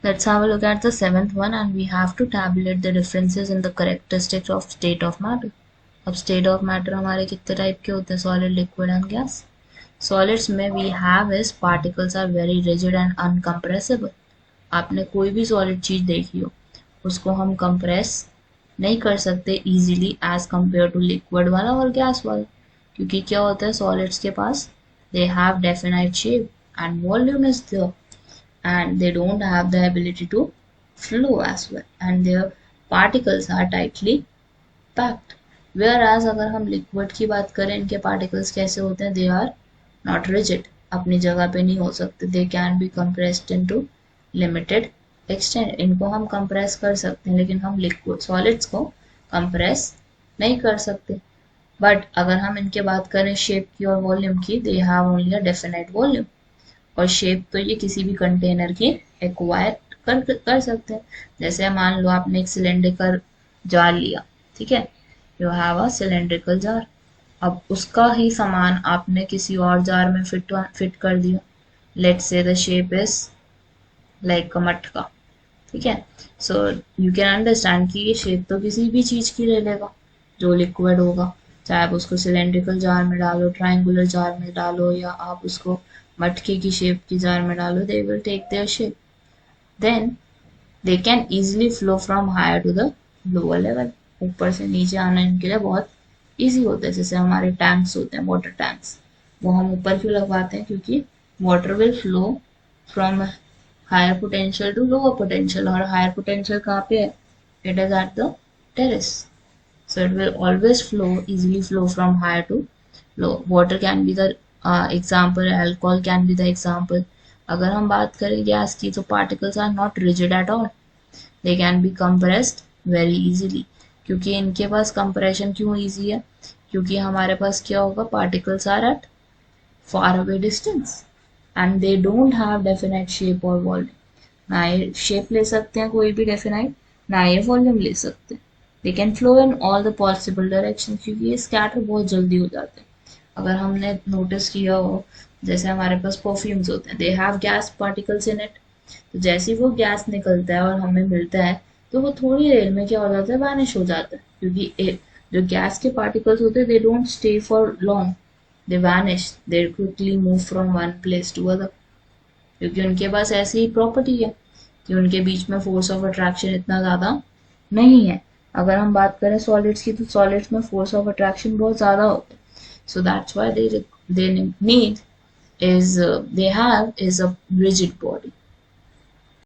Let's have a look at the seventh one, and we have to tabulate the differences in the characteristics of state of matter. अब state of matter हमारे कितने type के होते हैं? Solid, liquid and gas. Solids में we have is particles are very rigid and uncompressible. आपने कोई भी सॉलिड चीज देखी हो, उसको हम कंप्रेस नहीं कर सकते easily as compare to liquid वाला और गैस वाला, क्योंकि क्या होता है सॉलिड्स के पास, they have definite shape and volume is there, and they don't have the ability to flow as well, and their particles are tightly packed. Whereas अगर हम लिक्विड की बात करें, इनके पार्टिकल्स कैसे होते हैं? दे आर नॉट रिजिड, अपनी जगह पे नहीं हो सकते. They can be compressed into limited extent. इनको हम कंप्रेस कर सकते हैं, लेकिन हम लिक्विड सॉलिड्स को कंप्रेस नहीं कर सकते. बट अगर हम इनके बात करें शेप की और वॉल्यूम की, they have only a definite volume. और शेप तो ये किसी भी कंटेनर की एक्वायर कर सकते हैं. जैसे मान लो आपने एक सिलेंड्रिकल जार लिया, ठीक है, you have a cylindrical jar. अब उसका ही सामान आपने किसी और जार में फिट कर दिया. Let's say the shape is like अ मटका, ठीक है. सो यू कैन अंडरस्टैंड कि ये शेप तो किसी भी चीज की ले लेगा जो लिक्विड होगा, चाहे आप उसको सिलेंड्रिकल जार में डालो, ट्रायंगुलर जार में डालो, या आप उसको मटके की शेप की जार में डालो, they will take their shape. Then they can easily flow from higher to the lower level. ऊपर से नीचे आना इनके लिए बहुत इजी होता है. जैसे हमारे टैंक्स होते हैं, वाटर टैंक्स, वो हम ऊपर क्यों लगवाते हैं? क्योंकि water will flow from higher potential to lower potential. और हायर पोटेंशियल कहाँ पे है? It is at the terrace. So it will always easily flow from higher to low. Water can be the example, alcohol can be the example. अगर हम बात करें gas की, तो particles are not rigid at all. They can be compressed very easily. क्योंकि इनके पास compression क्यों easy है? क्योंकि हमारे पास क्या होगा, particles are at far away distance and they don't have definite shape or volume. ना ये shape ले सकते हैं कोई भी definite, ना ये volume ले सकते हैं. They can flow in all the possible directions, क्योंकि ये scatter बहुत जल्दी हो जाते हैं. अगर हमने नोटिस किया हो, जैसे हमारे पास परफ्यूम्स होते हैं, they have gas particles in it. तो जैसे ही वो गैस निकलता है और हमें मिलता है, तो वो थोड़ी देर में क्या हो जाता है, वैनिश हो जाता है. क्योंकि जो गैस के पार्टिकल्स होते हैं, they don't stay for long, they vanish, they quickly move from one place to other. क्योंकि उनके पास ऐसी ही प्रॉपर्टी है कि उनके बीच में फोर्स ऑफ अट्रैक्शन इतना ज़्यादा नहीं है. अगर हम बात करें सॉलिड्स की, तो सॉलिड्स में फोर्स ऑफ अट्रैक्शन बहुत ज़्यादा होता है. So that's why they need is they have is a rigid body.